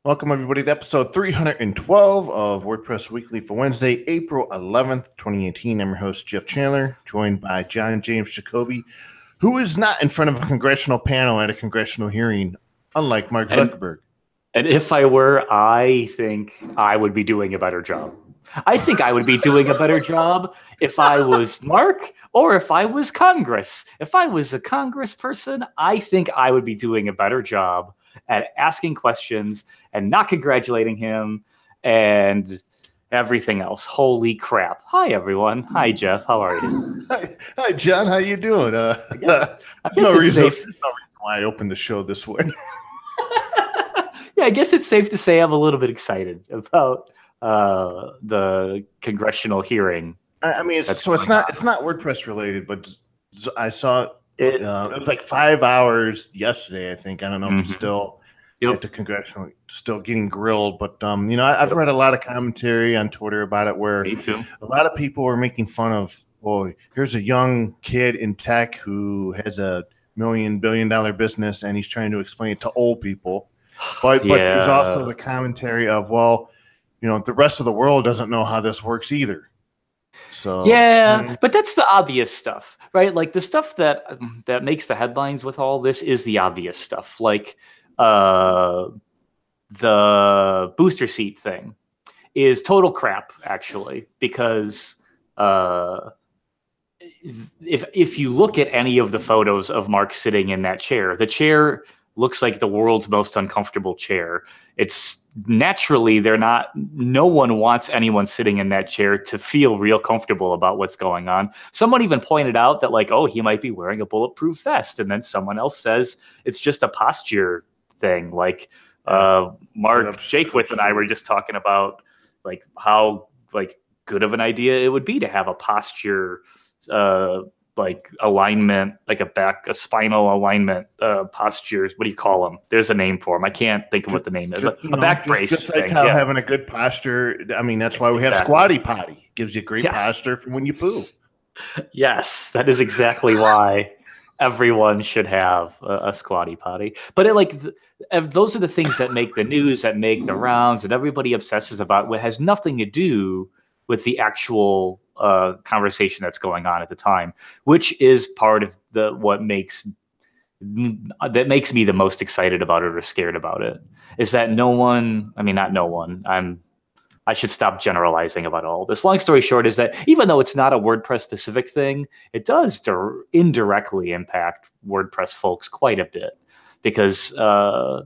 Welcome, everybody, to episode 312 of WordPress Weekly for Wednesday, April 11th, 2018. I'm your host, Jeff Chandler, joined by John James Jacoby, who is not in front of a congressional panel at a congressional hearing, unlike Mark Zuckerberg. And if I were, I think I would be doing a better job. I think I would be doing a better job if I was Mark or if I was Congress. If I was a Congress person, I think I would be doing a better job at asking questions and not congratulating him and everything else. Holy crap. Hi, everyone. Hi, Jeff. How are you? Hi, John. How you doing? I guess no it's reason safe. why I opened the show this way. Yeah, I guess it's safe to say I'm a little bit excited about the congressional hearing. I mean, it's not WordPress related, but I saw it was like 5 hours yesterday, I think. I don't know if it's still at the congressional, still getting grilled, but I've read a lot of commentary on Twitter about it where Me too. a lot of people were making fun of, well, here's a young kid in tech who has a billion-dollar business and he's trying to explain it to old people. But there's also the commentary of, well, the rest of the world doesn't know how this works either. So but that's the obvious stuff, right? Like the stuff that makes the headlines with all this is the obvious stuff, like the booster seat thing is total crap, actually, because if you look at any of the photos of Mark sitting in that chair, the chair looks like the world's most uncomfortable chair. It's naturally, no one wants anyone sitting in that chair to feel real comfortable about what's going on. Someone even pointed out that, like, oh, he might be wearing a bulletproof vest. And then someone else says it's just a posture thing. Like Mark Jakewith and I were just talking about like how like good of an idea it would be to have a posture like alignment, like a spinal alignment postures. What do you call them? There's a name for them. I can't think of what the name is. A back brace. Just like how having a good posture. I mean, that's why we have Squatty Potty. Gives you great posture for when you poo. Yes, that is exactly why everyone should have a Squatty Potty. But those are the things that make the news, that make the rounds, that everybody obsesses about. What has nothing to do with the actual conversation that's going on at the time, which is part of what makes me the most excited about it or scared about it, is that I should stop generalizing about all this. Long story short is that even though it's not a WordPress specific thing, it does indirectly impact WordPress folks quite a bit, because Facebook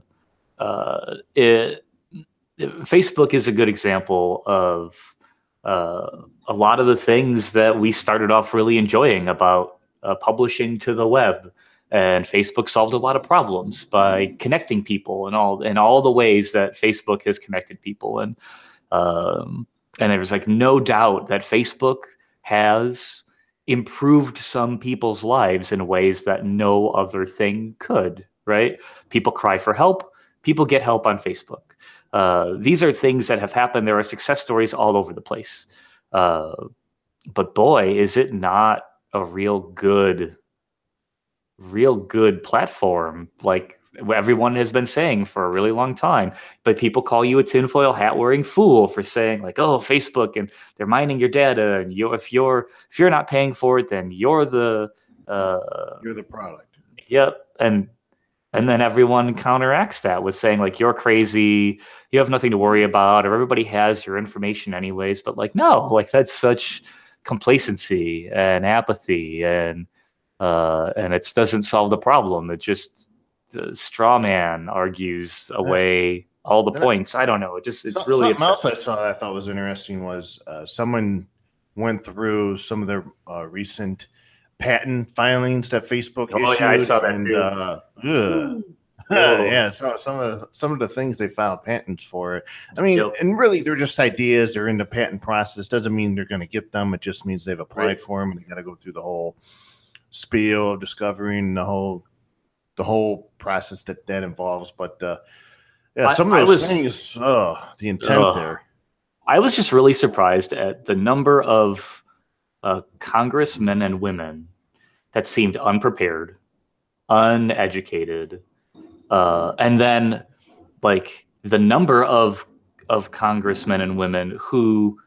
is a good example of a lot of the things that we started off really enjoying about publishing to the web. And Facebook solved a lot of problems by connecting people and all the ways that Facebook has connected people. And there's like no doubt that Facebook has improved some people's lives in ways that no other thing could, right? People cry for help. People get help on Facebook. These are things that have happened. There are success stories all over the place. But boy, is it not a real good platform, like everyone has been saying for a really long time. But people call you a tinfoil hat wearing fool for saying like, oh, Facebook, and they're mining your data, and if you're not paying for it, then you're the product. Yep. And then everyone counteracts that with saying, like, you're crazy, you have nothing to worry about, or everybody has your information anyways. But like, no, like that's such complacency and apathy, and it doesn't solve the problem. It just straw man argues away all the points. I don't know. It's really something else I saw that I thought was interesting was someone went through some of their recent patent filings that Facebook issued. Oh yeah, I saw that too. Yeah, so some of the things they filed patents for. I mean, and really they're just ideas. They're in the patent process. Doesn't mean they're going to get them. It just means they've applied for them, and they got to go through the whole spiel of discovering the whole process that involves. But some of those things, the intent there. I was just really surprised at the number of congressmen and women that seemed unprepared, uneducated, and then like the number of congressmen and women who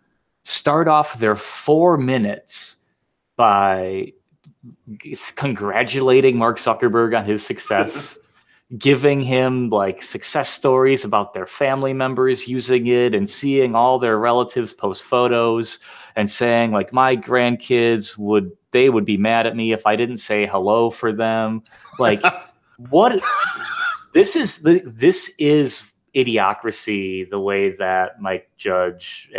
start off their 4 minutes by congratulating Mark Zuckerberg on his success, giving him like success stories about their family members using it and seeing all their relatives post photos and saying like, my grandkids would be mad at me if I didn't say hello for them. Like what this is idiocracy, the way that Mike Judge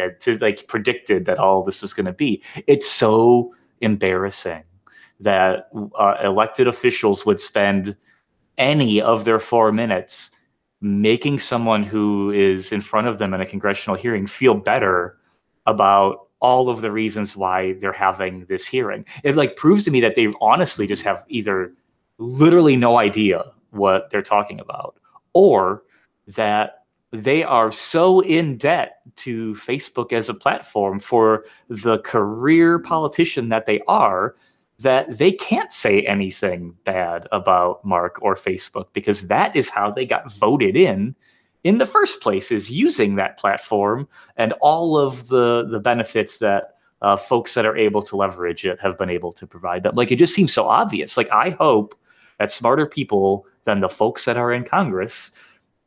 like predicted that all this was going to be. It's so embarrassing that elected officials would spend any of their 4 minutes making someone who is in front of them in a congressional hearing feel better about all of the reasons why they're having this hearing. It like proves to me that they honestly just have either literally no idea what they're talking about, or that they are so in debt to Facebook as a platform for the career politician that they are, that they can't say anything bad about Mark or Facebook, because that is how they got voted in the first place, is using that platform and all of the benefits that folks that are able to leverage it have been able to provide them. Like, it just seems so obvious. Like, I hope that smarter people than the folks that are in Congress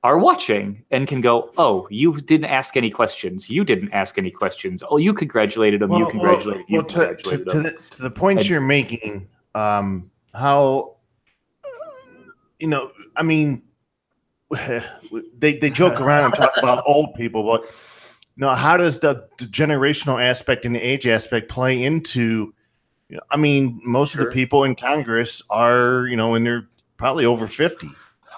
are watching and can go, oh, you didn't ask any questions. You didn't ask any questions. Oh, you congratulated them. You congratulated them. To the points you're making, how, I mean, they joke around and talk about old people, but how does the generational aspect and the age aspect play into, I mean, most of the people in Congress are, and they're probably over 50.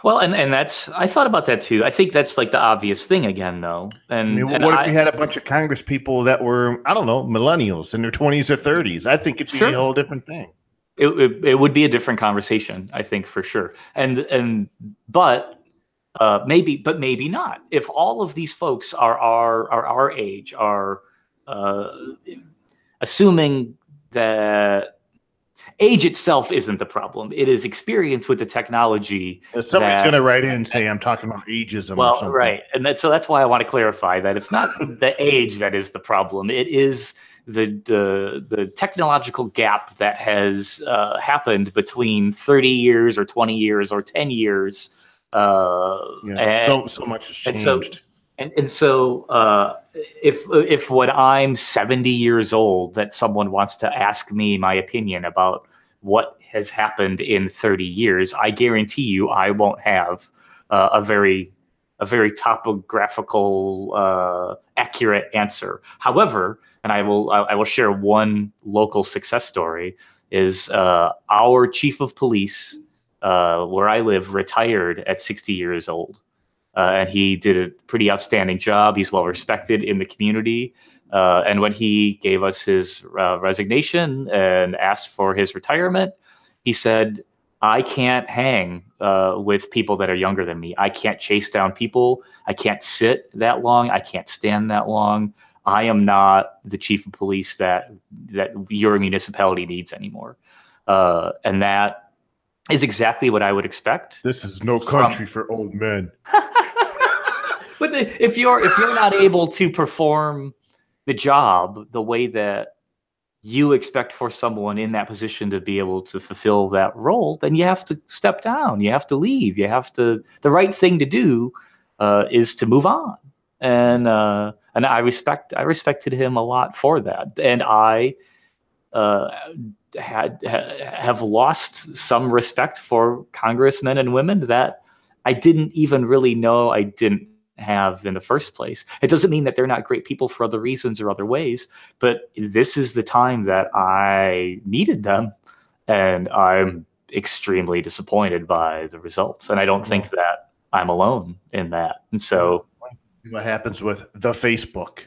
Well, and that's, I thought about that too. I think that's like the obvious thing again, though. And I mean, what if you had a bunch of Congress people that were, I don't know, millennials in their 20s or 30s? I think it'd be a whole different thing. It would be a different conversation, I think, for sure. But maybe not. If all of these folks are our age, are assuming that age itself isn't the problem. It is experience with the technology. Somebody's going to write in and say, I'm talking about ageism or something. Right. And so that's why I want to clarify that it's not the age that is the problem. It is the technological gap that has happened between 30 years or 20 years or 10 years. So much has changed. And so if when I'm 70 years old that someone wants to ask me my opinion about what has happened in 30 years, I guarantee you I won't have a very topographical, accurate answer. However, and I will share one local success story, is our chief of police where I live retired at 60 years old. And he did a pretty outstanding job. He's well respected in the community. And when he gave us his resignation and asked for his retirement, he said, I can't hang with people that are younger than me. I can't chase down people. I can't sit that long. I can't stand that long. I am not the chief of police that your municipality needs anymore. And that is exactly what I would expect. This is no country for old men. But if you're not able to perform the job the way that you expect for someone in that position to be able to fulfill that role, then you have to step down. You have to leave. The right thing to do is to move on. And I respected him a lot for that. And I have lost some respect for congressmen and women that I didn't even really know I didn't have in the first place. It doesn't mean that they're not great people for other reasons or other ways, but this is the time that I needed them, and I'm extremely disappointed by the results. And I don't think that I'm alone in that. And so what happens with the Facebook?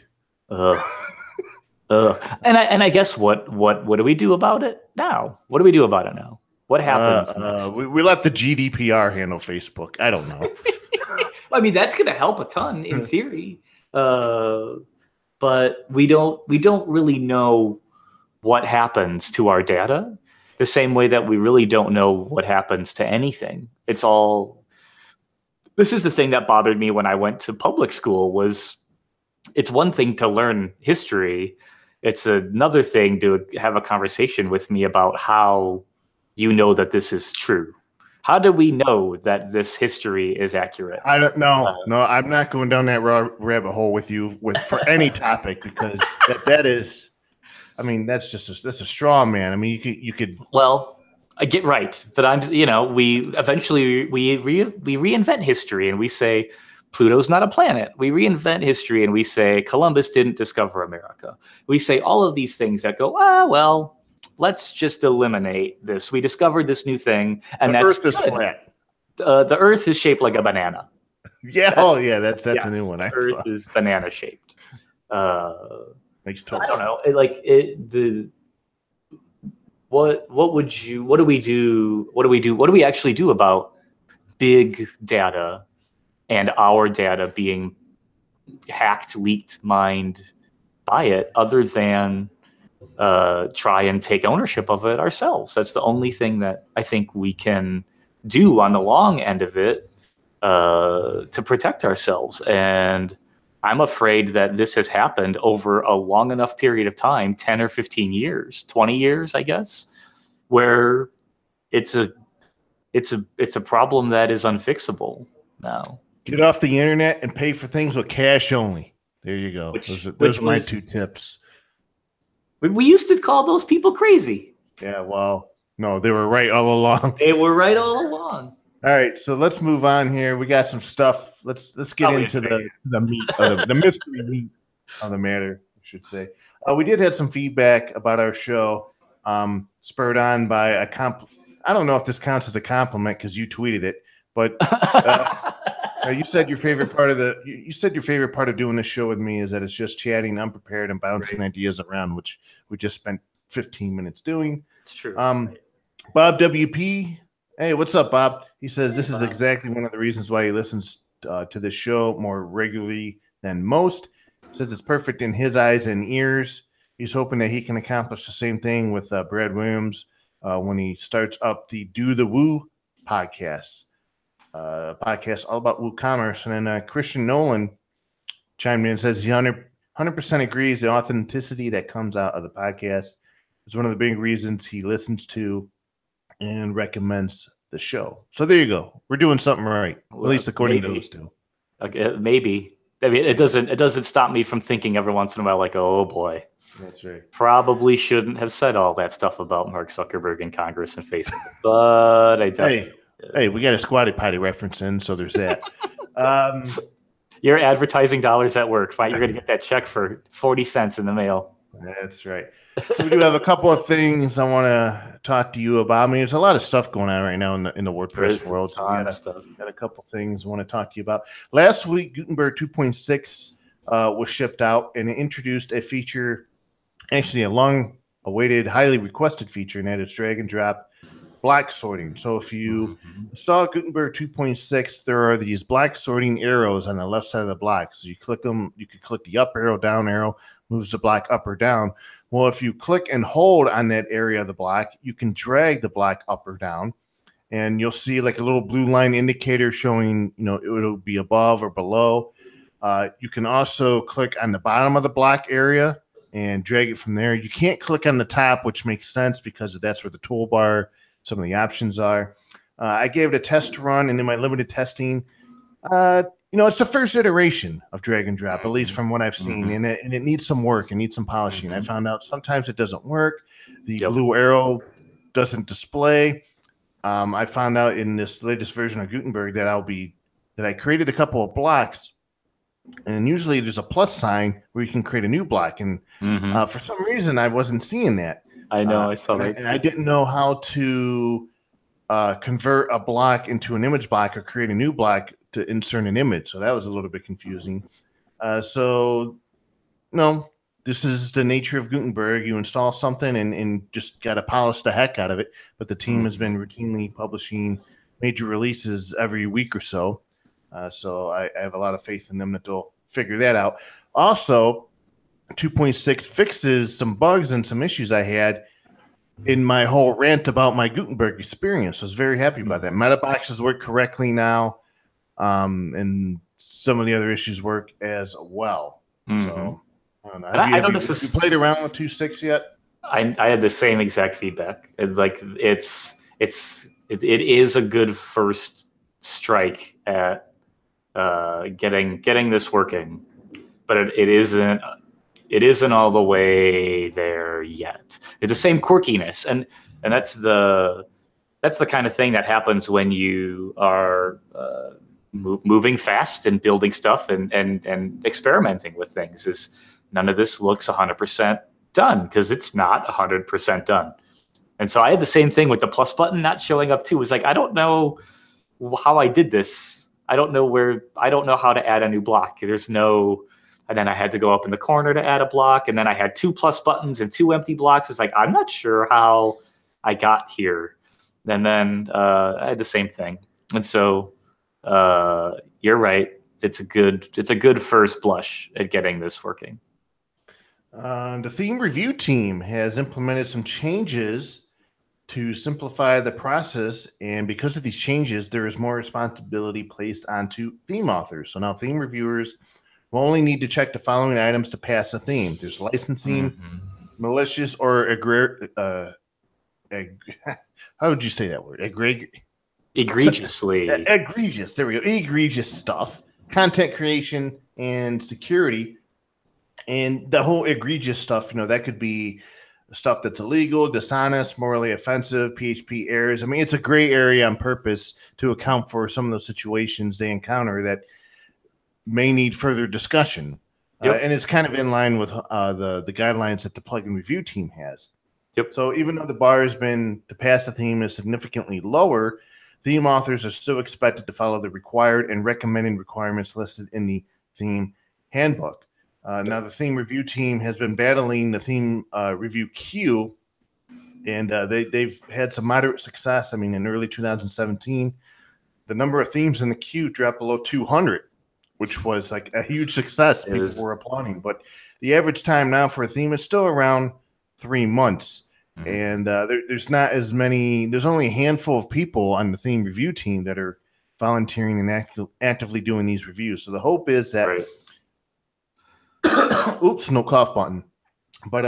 And I guess what do we do about it now? What do we do about it now? What happens next? We let the GDPR handle Facebook. I don't know. I mean, that's going to help a ton in theory, but we don't really know what happens to our data the same way that we really don't know what happens to anything. It's all This is the thing that bothered me when I went to public school was it's one thing to learn history. It's another thing to have a conversation with me about how you know that this is true. How do we know that this history is accurate? I don't know. No, I'm not going down that rabbit hole with you for any topic because that is, I mean, that's a straw man. I mean, you could. Well, I get right, but we eventually we reinvent history and we say Pluto's not a planet. We reinvent history and we say Columbus didn't discover America. We say all of these things that go, well, let's just eliminate this. We discovered this new thing, and the that's Earth is flat. The Earth is shaped like a banana. Yeah. That's a new one. The Earth is banana shaped. Makes total I don't know. What do we actually do about big data and our data being hacked, leaked, mined by it, other than try and take ownership of it ourselves? That's the only thing that I think we can do on the long end of it to protect ourselves. And I'm afraid that this has happened over a long enough period of time, 10 or 15 years, 20 years, I guess, where it's a problem that is unfixable now. Get off the internet and pay for things with cash only. There you go. Those are my 2 tips. We used to call those people crazy. Yeah, well, no, they were right all along. They were right all along. All right, so let's move on here. We got some stuff. Let's get into the meat, the mystery meat of the matter, I should say. We did have some feedback about our show, spurred on by a I don't know if this counts as a compliment because you tweeted it, but you said your favorite part of doing this show with me is that it's just chatting, unprepared, and bouncing ideas around, which we just spent 15 minutes doing. It's true. Bob WP. Hey, what's up, Bob? He says this is exactly one of the reasons why he listens to this show more regularly than most. Says it's perfect in his eyes and ears. He's hoping that he can accomplish the same thing with Brad Williams when he starts up the Do the Woo podcast. Podcast all about WooCommerce. And then Christian Nolan chimed in and says he 100% agrees the authenticity that comes out of the podcast is one of the big reasons he listens to and recommends the show. So there you go. We're doing something right, at least according to those two. Okay, maybe. I mean, it doesn't stop me from thinking every once in a while, like, oh boy, that's right. Probably shouldn't have said all that stuff about Mark Zuckerberg and Congress and Facebook, but I definitely. Hey, we got a Squatty Potty reference in, so there's that. Your advertising dollars at work. Fine, you're going to get that check for 40 cents in the mail. That's right. So we do have a couple of things I want to talk to you about. I mean, there's a lot of stuff going on right now in the WordPress world. So got a couple of things I want to talk to you about. Last week, Gutenberg 2.6 was shipped out, and it introduced a feature, actually a long-awaited, highly requested feature, and that is drag and drop block sorting. So if you install Gutenberg 2.6, there are these block sorting arrows on the left side of the block. So you click them, you can click the up arrow, down arrow, moves the block up or down. Well, if you click and hold on that area of the block, you can drag the block up or down, and you'll see like a little blue line indicator showing, it'll be above or below. You can also click on the bottom of the block area and drag it from there. You can't click on the top, which makes sense because that's where the toolbar, some of the options are. I gave it a test run, and in my limited testing, it's the first iteration of drag and drop, at least from what I've seen, and it needs some work. It needs some polishing. I found out sometimes it doesn't work. The blue arrow doesn't display. I found out in this latest version of Gutenberg that I created a couple of blocks, and usually there's a plus sign where you can create a new block, and for some reason I wasn't seeing that. I know, I saw that. And I didn't know how to convert a block into an image block or create a new block to insert an image. So that was a little bit confusing. This is the nature of Gutenberg. You install something and just got to polish the heck out of it. But the team has been routinely publishing major releases every week or so. So I have a lot of faith in them that they'll figure that out. Also, 2.6 fixes some bugs and some issues I had in my whole rant about my Gutenberg experience. I was very happy about that. Meta boxes work correctly now. and some of the other issues work as well. Mm-hmm. So I don't know. Have you played around with 2.6 yet? I had the same exact feedback. It is a good first strike at getting this working, but it isn't all the way there yet. It's the same quirkiness, and that's the kind of thing that happens when you are moving fast and building stuff and experimenting with things. Is none of this looks 100% done, because it's not 100% done. And so I had the same thing with the plus button not showing up too. It was like, I don't know how I did this. I don't know how to add a new block. And then I had to go up in the corner to add a block. And then I had 2 plus buttons and 2 empty blocks. It's like, I'm not sure how I got here. And then I had the same thing. And so you're right. It's a good first blush at getting this working. The theme review team has implemented some changes to simplify the process, and because of these changes, there is more responsibility placed onto theme authors. So now theme reviewers will only need to check the following items to pass a theme. There's licensing, malicious, or how would you say that word? Egregiously. Egregious. There we go. Egregious stuff. Content creation and security. And the whole egregious stuff, that could be stuff that's illegal, dishonest, morally offensive, PHP errors. I mean, it's a gray area on purpose to account for some of those situations they encounter that may need further discussion. Yep. And it's kind of in line with the guidelines that the plugin review team has. Yep. So even though the bar has been to pass the theme is significantly lower, theme authors are still expected to follow the required and recommended requirements listed in the theme handbook. Now, the theme review team has been battling the theme review queue, and they've had some moderate success. I mean, in early 2017, the number of themes in the queue dropped below 200, which was like a huge success. People were applauding. But the average time now for a theme is still around 3 months. And there's not as many. There's only a handful of people on the theme review team that are volunteering and actively doing these reviews. So the hope is that. Right. Oops, no cough button. But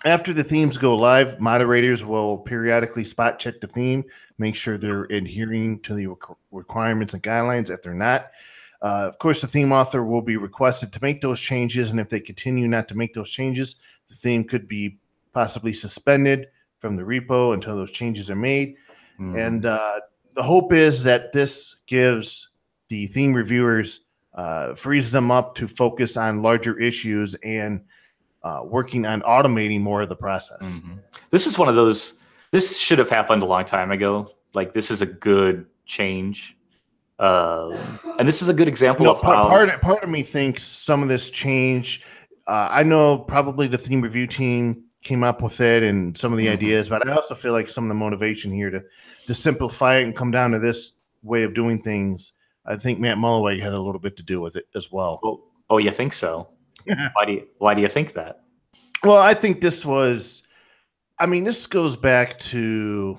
after the themes go live, moderators will periodically spot check the theme, make sure they're adhering to the requirements and guidelines. If they're not, of course, the theme author will be requested to make those changes. And if they continue not to make those changes, the theme could be possibly suspended from the repo until those changes are made. And the hope is that this gives the theme reviewers frees them up to focus on larger issues and working on automating more of the process. This is one of those. This should have happened a long time ago. Like, this is a good change, and this is a good example of how part of me thinks some of this change. I know probably the theme review team came up with it and some of the ideas, but I also feel like some of the motivation here to simplify it and come down to this way of doing things. I think Matt Mullenweg had a little bit to do with it as well. Oh, you think so? Why do you think that? Well, I think this was. I mean, this goes back to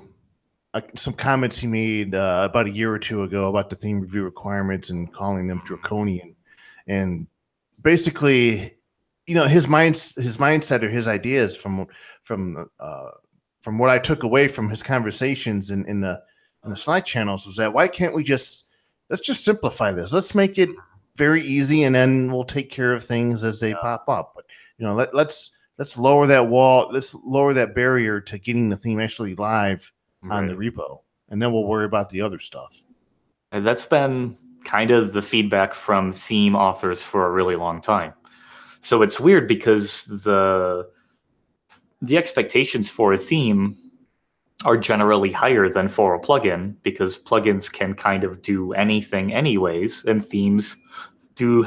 some comments he made about a year or two ago about the theme review requirements and calling them draconian, and basically, his mindset or his ideas from what I took away from his conversations in the Slack channels was that why can't we let's just simplify this. Let's make it very easy, and then we'll take care of things as they pop up. But let's lower that wall. Let's lower that barrier to getting the theme actually live on the repo, and then we'll worry about the other stuff. And that's been kind of the feedback from theme authors for a really long time. So it's weird because the expectations for a theme are generally higher than for a plugin, because plugins can kind of do anything anyways, and themes do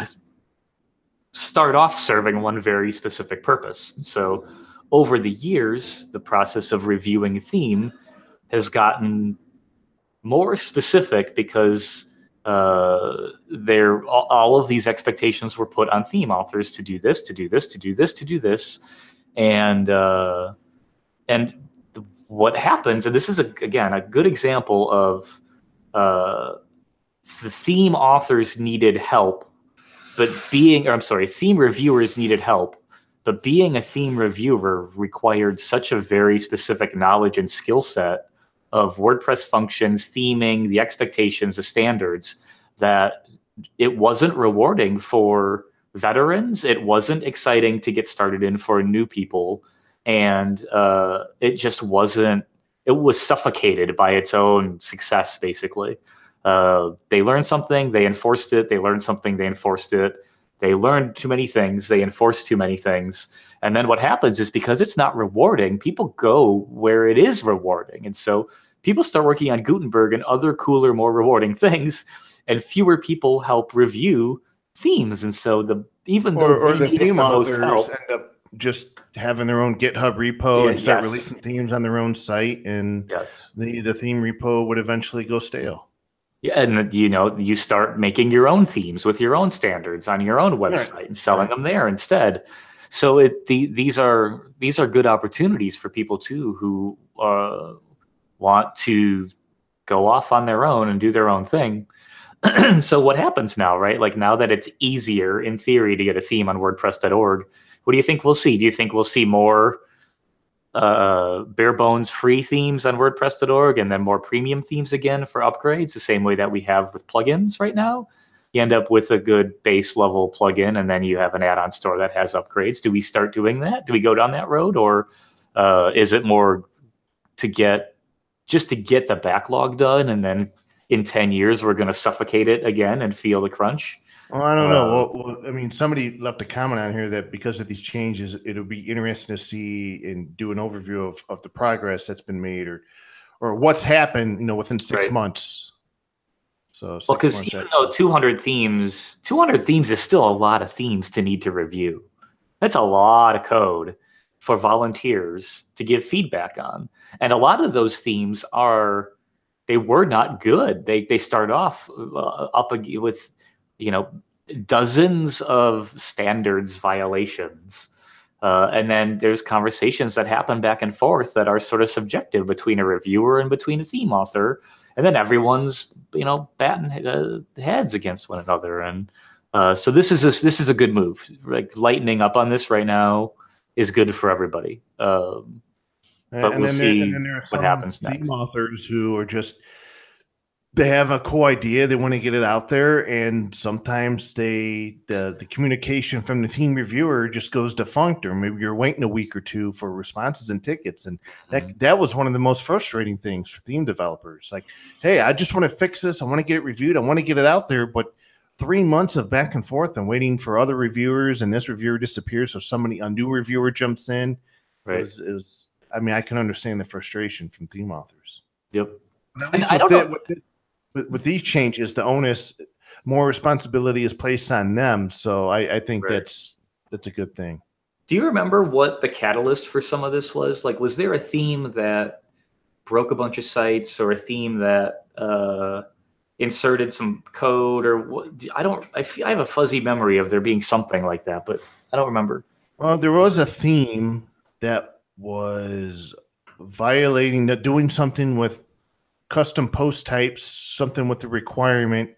start off serving one very specific purpose. So over the years, the process of reviewing a theme has gotten more specific because all of these expectations were put on theme authors to do this, to do this, to do this, to do this, and what happens, and this is again a good example of the theme authors needed help, but theme reviewers needed help, but being a theme reviewer required such a very specific knowledge and skill set of WordPress functions, theming, the expectations, the standards, that it wasn't rewarding for veterans. It wasn't exciting to get started in for new people. And it just wasn't, it was suffocated by its own success, basically. They learned something, they enforced it. They learned something, they enforced it. They learned too many things, they enforced too many things. And then what happens is, because it's not rewarding, people go where it is rewarding. And so people start working on Gutenberg and other cooler, more rewarding things, and fewer people help review themes. And so even though the theme authors end up just having their own GitHub repo and start releasing themes on their own site, and the theme repo would eventually go stale. Yeah, and you start making your own themes with your own standards on your own website and selling them there instead. So these are good opportunities for people too who want to go off on their own and do their own thing. So what happens now, right? Like, now that it's easier in theory to get a theme on WordPress.org, what do you think we'll see? Do you think we'll see more bare bones free themes on WordPress.org and then more premium themes again for upgrades, the same way that we have with plugins right now? You end up with a good base level plugin, and then you have an add-on store that has upgrades. Do we start doing that? Do we go down that road, or is it more to get the backlog done, and then in 10 years we're going to suffocate it again and feel the crunch? Well, I don't know. Well, I mean, somebody left a comment on here that because of these changes, it'll be interesting to see and do an overview of the progress that's been made, or what's happened, within 6 months. So, because even though 200 themes is still a lot of themes to need to review. That's a lot of code for volunteers to give feedback on, and a lot of those themes were not good. They started off up with dozens of standards violations. And then there's conversations that happen back and forth that are sort of subjective between a reviewer and between a theme author. And then everyone's, batting heads against one another. And so this is a good move. Like, lightening up on this right now is good for everybody. But we'll see what happens next. Theme authors who are just, they have a cool idea, they want to get it out there, and sometimes the communication from the theme reviewer just goes defunct, or maybe you're waiting a week or two for responses and tickets, and that was one of the most frustrating things for theme developers. Like, hey, I just want to fix this, I want to get it reviewed, I want to get it out there, but 3 months of back and forth and waiting for other reviewers, and this reviewer disappears, so a new reviewer jumps in. Right. I mean, I can understand the frustration from theme authors. Yep. And I don't know. With these changes, the onus, more responsibility is placed on them. So I think that's a good thing. Do you remember what the catalyst for some of this was? Like, was there a theme that broke a bunch of sites, or a theme that inserted some code, or what? I have a fuzzy memory of there being something like that, but I don't remember. Well, there was a theme that was doing something with custom post types, something with the requirement,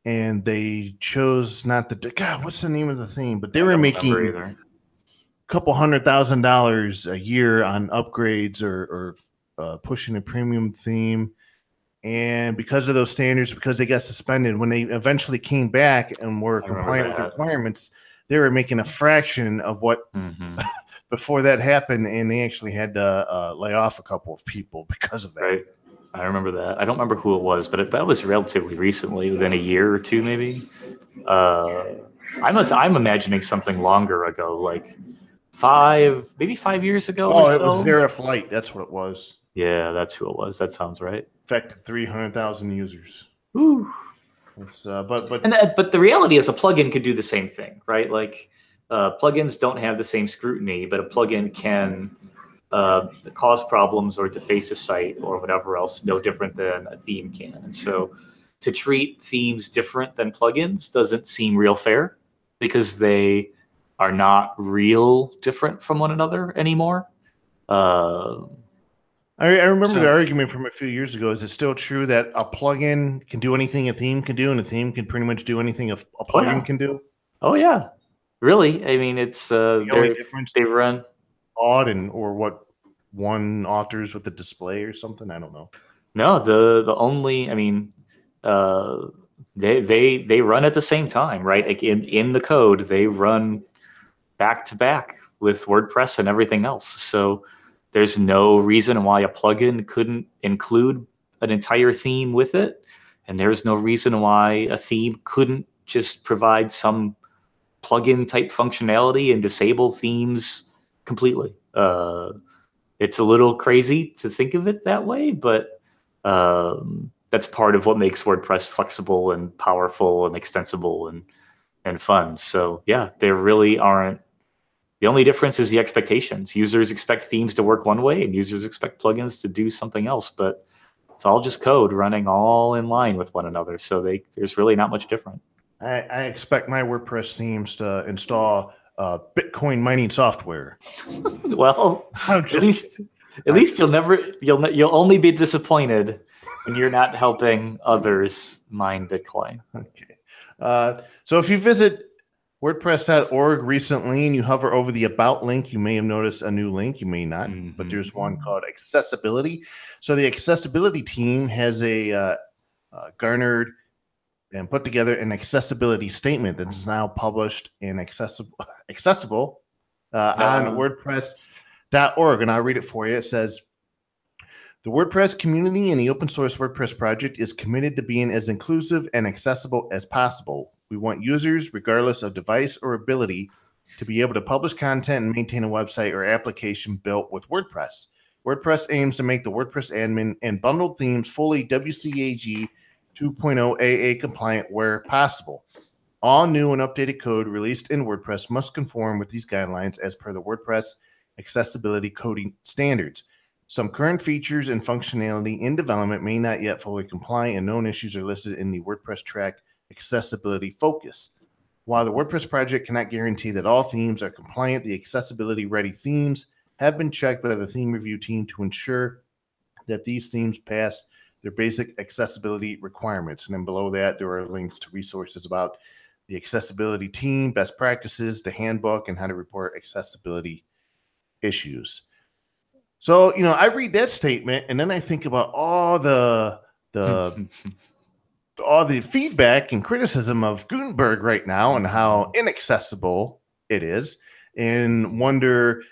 and they chose not to do. God, what's the name of the theme? But they were making a couple $100,000 a year on upgrades or pushing a premium theme. And because of those standards, because they got suspended, when they eventually came back and were compliant with the requirements, they were making a fraction of what before that happened, and they actually had to lay off a couple of people because of that. Right. I remember that. I don't remember who it was, but that was relatively recently, within a year or two, maybe. I'm imagining something longer ago, like 5 years ago. Oh, it was Serif Light. That's what it was. Yeah, that's who it was. That sounds right. Affected 300,000 users. Ooh. But the reality is, a plugin could do the same thing, right? Like, plugins don't have the same scrutiny, but a plugin can cause problems or deface a site or whatever else, no different than a theme can. And so to treat themes different than plugins doesn't seem real fair, because they are not real different from one another anymore. I remember the argument from a few years ago. Is it still true that a plugin can do anything a theme can do, and a theme can pretty much do anything a plugin can do? Oh yeah, really. I mean, it's the only difference they run odd or what one authors with the display or something. I don't know. No, the only, I mean, they run at the same time, right? Like in the code, they run back to back with WordPress and everything else. So there's no reason why a plugin couldn't include an entire theme with it, and there's no reason why a theme couldn't just provide some plugin type functionality and disable themes completely. It's a little crazy to think of it that way, but that's part of what makes WordPress flexible and powerful and extensible and fun. So yeah, there really aren't. The only difference is the expectations. Users expect themes to work one way, and users expect plugins to do something else. But it's all just code running all in line with one another. So there's really not much different. I expect my WordPress themes to install Bitcoin mining software. Well, at least you'll only be disappointed when you're not helping others mine Bitcoin. Okay. So if you visit WordPress.org recently and you hover over the About link, you may have noticed a new link. You may not, but there's one called Accessibility. So the Accessibility team has garnered and put together an accessibility statement that's now published and accessible on WordPress.org. And I'll read it for you. It says, the WordPress community and the open source WordPress project is committed to being as inclusive and accessible as possible. We want users, regardless of device or ability, to be able to publish content and maintain a website or application built with WordPress. WordPress aims to make the WordPress admin and bundled themes fully WCAG 2.0 AA compliant where possible. All new and updated code released in WordPress must conform with these guidelines as per the WordPress accessibility coding standards. Some current features and functionality in development may not yet fully comply, and known issues are listed in the WordPress track accessibility focus. While the WordPress project cannot guarantee that all themes are compliant, the accessibility ready themes have been checked by the theme review team to ensure that these themes pass their basic accessibility requirements. And then below that, there are links to resources about the accessibility team, best practices, the handbook, and how to report accessibility issues. So, I read that statement and then I think about all the feedback and criticism of Gutenberg right now and how inaccessible it is, and wonder,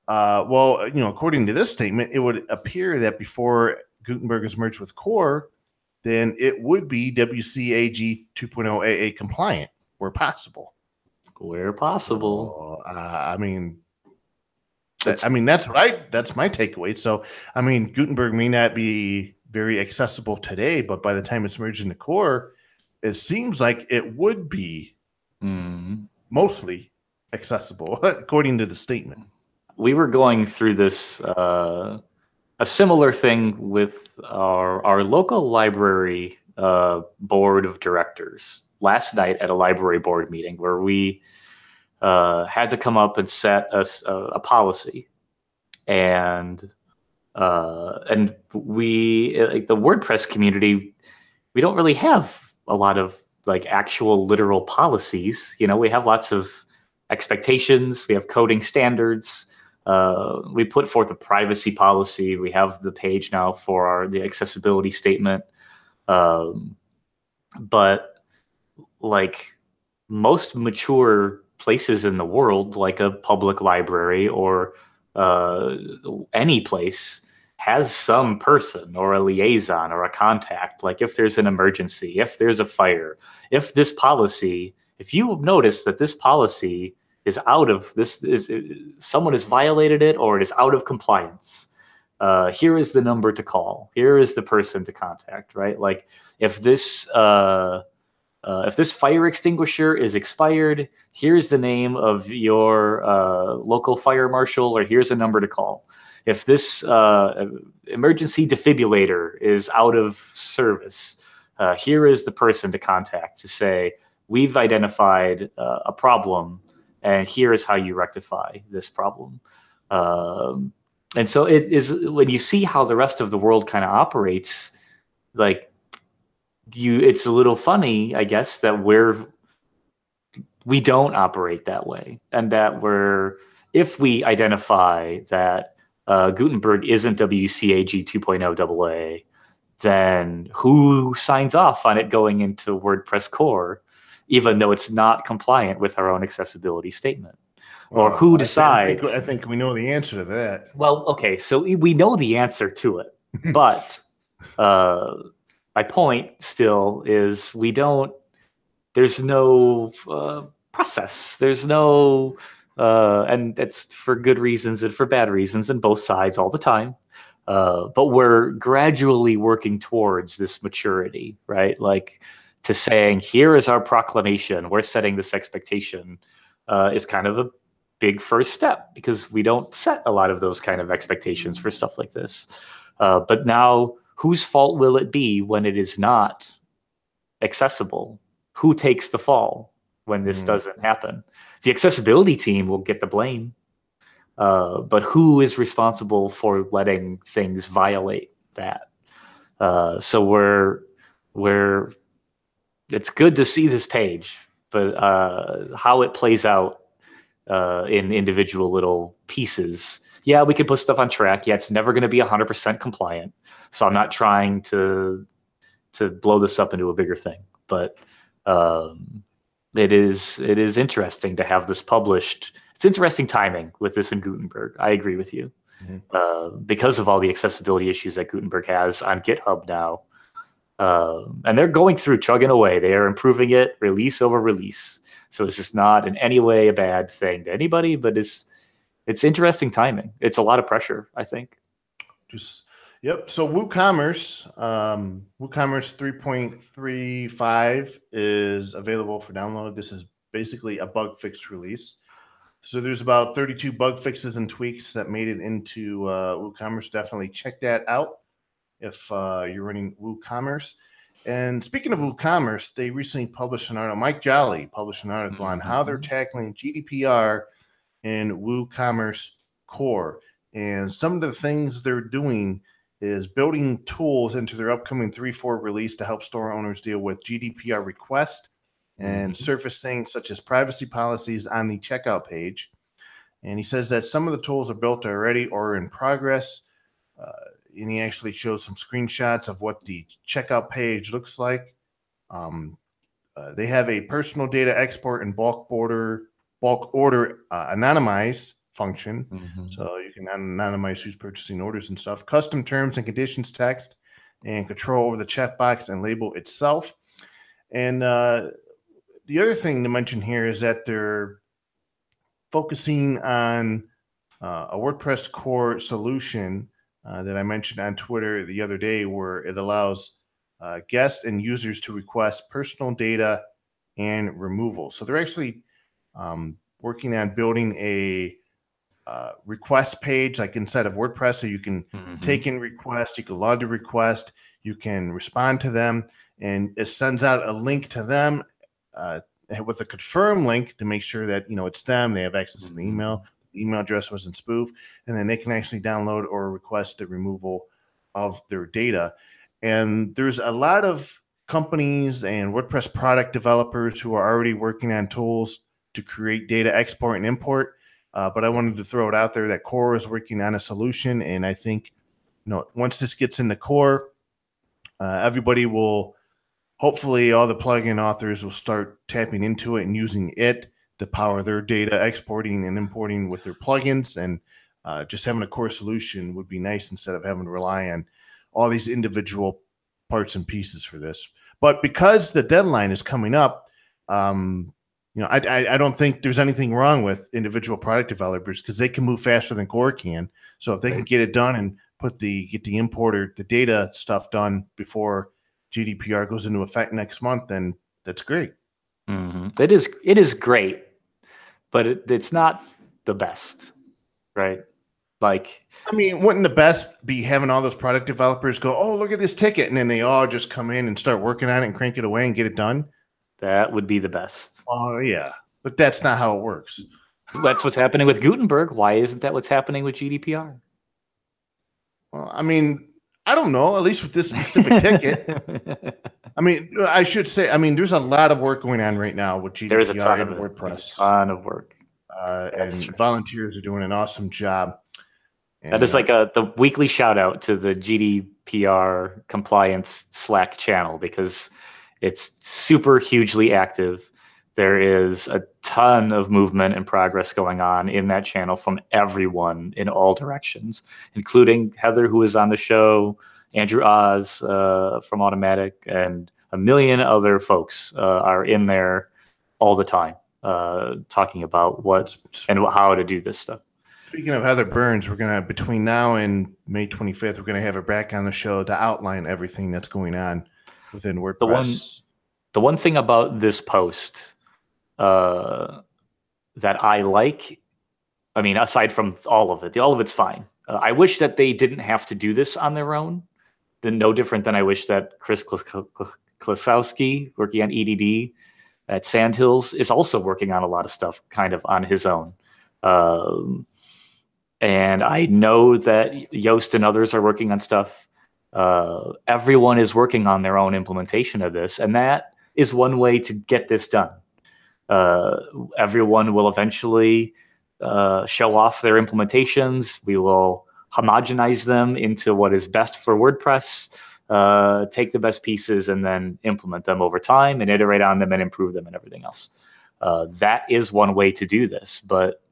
according to this statement, it would appear that before Gutenberg is merged with Core, then it would be WCAG 2.0 AA compliant where possible. Where possible. So, that's my takeaway. So, Gutenberg may not be very accessible today, but by the time it's merged into Core, it seems like it would be mostly accessible, according to the statement. We were going through this, a similar thing with our local library board of directors last night at a library board meeting where we had to come up and set a policy, and we, like the WordPress community, we don't really have a lot of like actual literal policies. We have lots of expectations. We have coding standards. We put forth a privacy policy. We have the page now for the accessibility statement. But like most mature places in the world, like a public library or any place, has some person or a liaison or a contact. Like if there's an emergency, if there's a fire, if you notice that this policy is someone has violated it or it is out of compliance, here is the number to call. Here is the person to contact, right? Like if this fire extinguisher is expired, here's the name of your local fire marshal, or here's a number to call. If this emergency defibrillator is out of service, here is the person to contact to say, we've identified a problem, and here is how you rectify this problem. And so it is, when you see how the rest of the world kind of operates, like it's a little funny, I guess, that we don't operate that way, and that if we identify that Gutenberg isn't WCAG 2.0 AA, then who signs off on it going into WordPress core, even though it's not compliant with our own accessibility statement? Or who decides? I think we know the answer to that. Well, okay, so we know the answer to it, but my point still is there's no process. There's no, and that's for good reasons and for bad reasons, and both sides all the time. But we're gradually working towards this maturity, right? Like, to saying, here is our proclamation, we're setting this expectation, is kind of a big first step, because we don't set a lot of those kind of expectations for stuff like this. But now, whose fault will it be when it is not accessible? Who takes the fall when this doesn't happen? The accessibility team will get the blame. But who is responsible for letting things violate that? So it's good to see this page, but how it plays out in individual little pieces. Yeah, we can put stuff on track. Yeah, it's never going to be 100% compliant. So I'm not trying to blow this up into a bigger thing, but it is interesting to have this published. It's interesting timing with this in Gutenberg. I agree with you. Because of all the accessibility issues that Gutenberg has on GitHub now. And they're going through, chugging away. They are improving it release over release. So it's just not in any way a bad thing to anybody, but it's interesting timing. It's a lot of pressure, I think. Yep. So WooCommerce, WooCommerce 3.35 is available for download. This is basically a bug fix release. So there's about 32 bug fixes and tweaks that made it into WooCommerce. Definitely check that out if you're running WooCommerce. And speaking of WooCommerce, they recently published an article. Mike Jolly published an article on how they're tackling GDPR in WooCommerce core. And some of the things they're doing is building tools into their upcoming 3.4 release to help store owners deal with GDPR requests and surface things such as privacy policies on the checkout page. And he says that some of the tools are built already or in progress. And he actually shows some screenshots of what the checkout page looks like. They have a personal data export and bulk order anonymize function. So you can anonymize who's purchasing orders and stuff. Custom terms and conditions text and control over the checkbox and label itself. And the other thing to mention here is that they're focusing on a WordPress core solution that I mentioned on Twitter the other day, where it allows guests and users to request personal data and removal. So they're actually working on building a request page like inside of WordPress, so you can take in requests, you can log the request, you can respond to them, and it sends out a link to them with a confirm link to make sure that it's them. They have access to the email. The email address wasn't spoofed, and then they can actually download or request the removal of their data. And there's a lot of companies and WordPress product developers who are already working on tools to create data export and import. But I wanted to throw it out there that Core is working on a solution, and I think once this gets in the Core, everybody will, hopefully all the plugin authors will start tapping into it and using it to power their data exporting and importing with their plugins. And just having a Core solution would be nice instead of having to rely on all these individual parts and pieces for this. But because the deadline is coming up, I don't think there's anything wrong with individual product developers, because they can move faster than Core can. So if they can get it done and get the import or the data stuff done before GDPR goes into effect next month, then that's great. It is great, but it's not the best, right? Like, I mean, wouldn't the best be having all those product developers go, oh, look at this ticket, and then they all just come in and start working on it and crank it away and get it done? That would be the best. Oh, yeah. But that's not how it works. That's what's happening with Gutenberg. Why isn't that what's happening with GDPR? Well, I mean, I don't know. At least with this specific ticket. I mean, I should say. I mean, there's a lot of work going on right now with GDPR There is a ton and of it. WordPress, A ton of work. That's and true. volunteers are doing an awesome job. That And is like the weekly shout out to the GDPR compliance Slack channel because it's super hugely active. There is a ton of movement and progress going on in that channel from everyone in all directions, including Heather, who is on the show, Andrew Oz from Automatic, and a million other folks are in there all the time talking about what and how to do this stuff. Speaking of Heather Burns, we're gonna between now and May 25th, we're gonna have her back on the show to outline everything that's going on within WordPress. The one thing about this post that I like, I mean, aside from all of it's fine. I wish that they didn't have to do this on their own. Then no different than I wish that Chris Klasowski, working on EDD at Sandhills, is also working on a lot of stuff kind of on his own. And I know that Yoast and others are working on stuff. Everyone is working on their own implementation of this, and that is one way to get this done. Everyone will eventually show off their implementations. We will homogenize them into what is best for WordPress, take the best pieces, and then implement them over time and iterate on them and improve them and everything else. That is one way to do this, but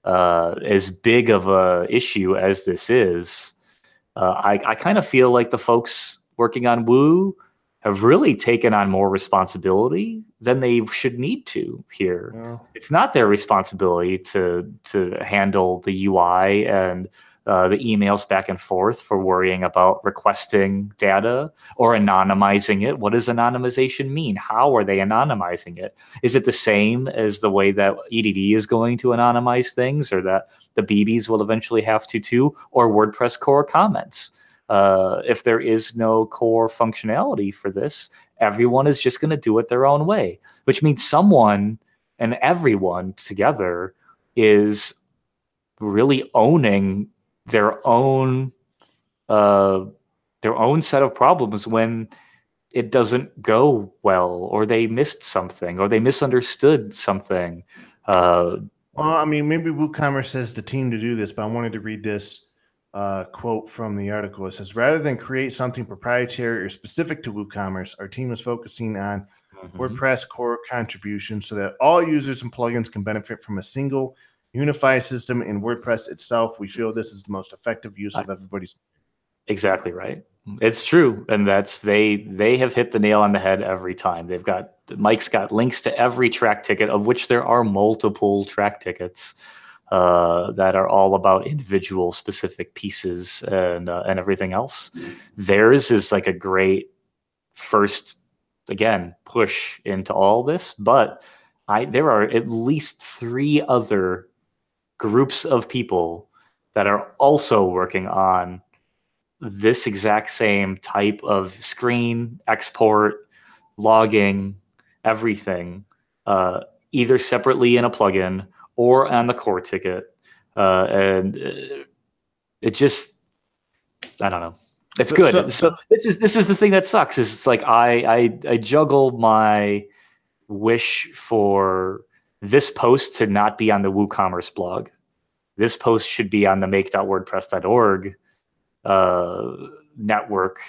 as big of a issue as this is, I kind of feel like the folks working on Woo have really taken on more responsibility than they should need to here. Yeah. It's not their responsibility to handle the UI and the emails back and forth for worrying about requesting data or anonymizing it. What does anonymization mean? How are they anonymizing it? Is it the same as the way that EDD is going to anonymize things, or that the BBs will eventually have to too, or WordPress core comments? If there is no core functionality for this, everyone is just going to do it their own way, which means someone and everyone together is really owning their own set of problems when it doesn't go well, or they missed something, or they misunderstood something. Well, I mean, maybe WooCommerce says the team to do this, but I wanted to read this quote from the article. It says, rather than create something proprietary or specific to WooCommerce, our team is focusing on WordPress core contributions so that all users and plugins can benefit from a single unified system in WordPress itself. We feel this is the most effective use of everybody's. Exactly right. It's true. And that's, they have hit the nail on the head every time. Mike's got links to every track ticket, of which there are multiple track tickets that are all about individual specific pieces and everything else. Theirs is like a great first, again, push into all this, but there are at least 3 other groups of people that are also working on this exact same type of screen export, logging, everything, either separately in a plugin or on the core ticket. And it just, I don't know. It's good. So this is the thing that sucks, is it's like I juggle my wish for this post to not be on the WooCommerce blog. This post should be on the make.wordpress.org network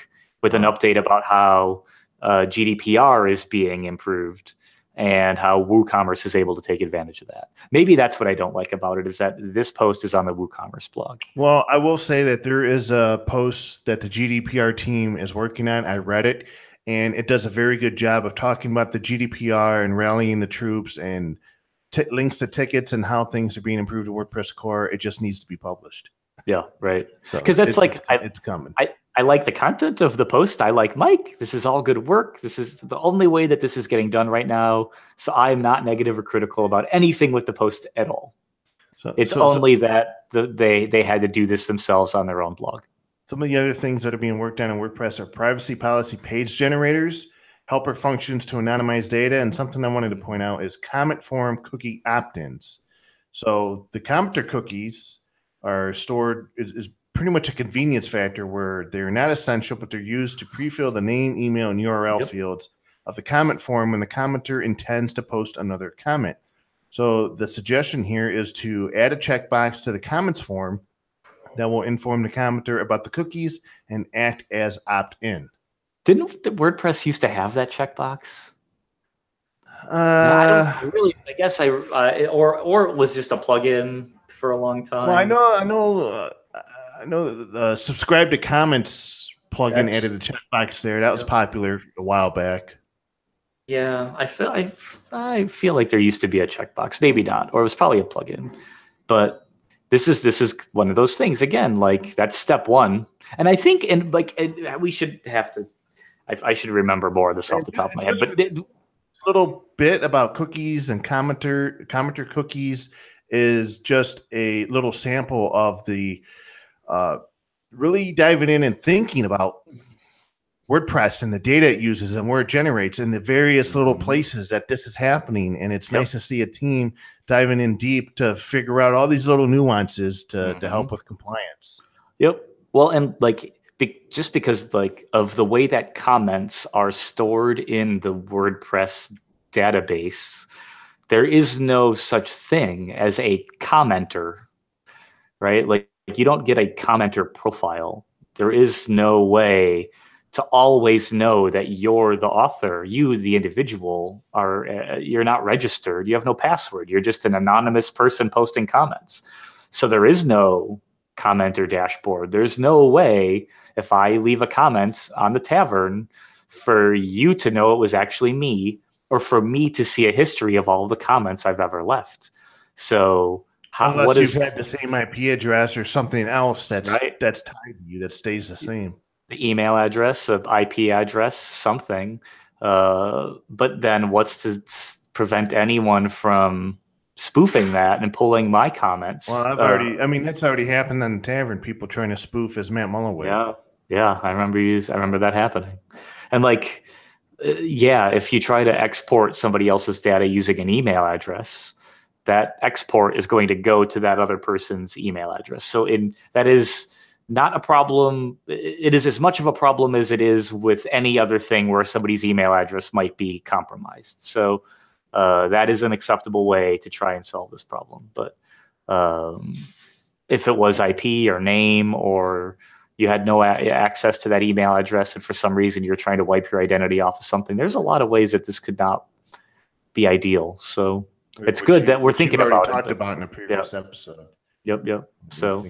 with an update about how GDPR is being improved and how WooCommerce is able to take advantage of that. Maybe that's what I don't like about it, is that this post is on the WooCommerce blog. Well, I will say that there is a post that the GDPR team is working on. I read it, and it does a very good job of talking about the GDPR and rallying the troops and links to tickets and how things are being improved in WordPress core. It just needs to be published. Yeah, right. Because that's it's coming. I like the content of the post. I like Mike. This is all good work. This is the only way that this is getting done right now. So I'm not negative or critical about anything with the post at all. It's only that they had to do this themselves on their own blog. Some of the other things that are being worked on in WordPress are privacy policy page generators, helper functions to anonymize data, and something I wanted to point out is comment form cookie opt-ins. So the commenter cookies are stored, is pretty much a convenience factor where they're not essential, but they're used to pre-fill the name, email, and URL fields of the comment form when the commenter intends to post another comment. So the suggestion here is to add a checkbox to the comments form that will inform the commenter about the cookies and act as opt-in. Didn't the WordPress used to have that checkbox? I guess or it was just a plugin for a long time. Well, I know the subscribe to comments plugin added a checkbox there. That was popular a while back. Yeah, I feel like there used to be a checkbox, maybe not, or it was probably a plugin. But this is one of those things again. Like that's step one, and I think we should have to. I should remember more of this off the top of my head. But a little bit about cookies and commenter cookies is just a little sample of the really diving in and thinking about WordPress and the data it uses and where it generates and the various little places that this is happening. And it's nice to see a team diving in deep to figure out all these little nuances to help with compliance. Yep. Well, and just because of the way that comments are stored in the WordPress database, there is no such thing as a commenter, right? Like you don't get a commenter profile. There is no way to always know that you're the author, you, the individual, you're not registered. You have no password. You're just an anonymous person posting comments. So there is no commenter dashboard. There's no way if I leave a comment on the tavern for you to know it was actually me or for me to see a history of all the comments I've ever left. So unless you've had the same IP address or something else that's tied to you that stays the same. The email address, of IP address, something. But then what's to prevent anyone from spoofing that and pulling my comments? Well, that's already happened in the tavern. People trying to spoof as Matt Mullenweg. Yeah. I remember that happening. And if you try to export somebody else's data using an email address, that export is going to go to that other person's email address. So that is not a problem. It is as much of a problem as it is with any other thing where somebody's email address might be compromised. So that is an acceptable way to try and solve this problem. But if it was IP or name, or you had no access to that email address and for some reason you're trying to wipe your identity off of something, there's a lot of ways that this could not be ideal. So it's good that we're thinking about it. Talked about in a previous episode. Yep. So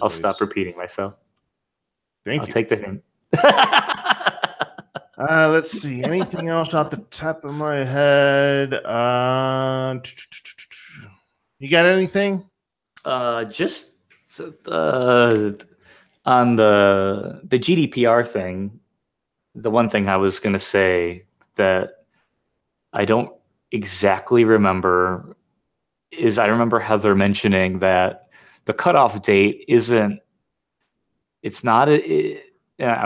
I'll stop repeating myself. I'll take the hint. Let's see. Anything else off the top of my head? You got anything? Just on the GDPR thing, the one thing I was going to say that I don't exactly remember is I remember Heather mentioning that the cutoff date I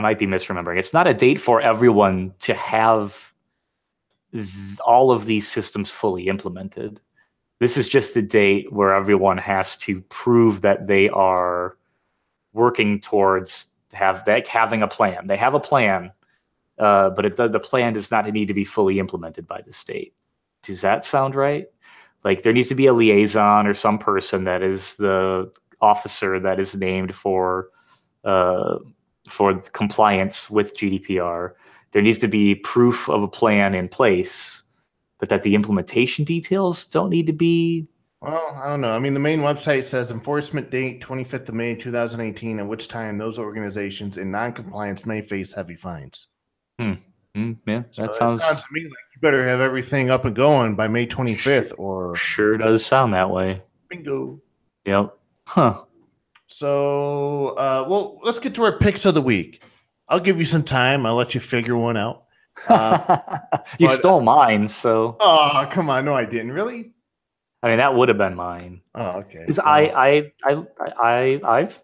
might be misremembering. It's not a date for everyone to have all of these systems fully implemented. This is just the date where everyone has to prove that they are working towards having a plan. They have a plan, but the plan does not need to be fully implemented by the state. Does that sound right? Like there needs to be a liaison or some person that is the officer that is named for compliance with GDPR. There needs to be proof of a plan in place, but that the implementation details don't need to be. Well, I don't know. I mean, the main website says enforcement date 25th of May 2018, at which time those organizations in non-compliance may face heavy fines. Yeah, that sounds to me like you better have everything up and going by May 25th, or sure does sound that way. Bingo. Yep. Huh. So, well, let's get to our picks of the week. I'll give you some time. I'll let you figure one out. You stole mine, so. Oh, come on! No, I didn't. Really? I mean, that would have been mine. Oh, okay. Because I've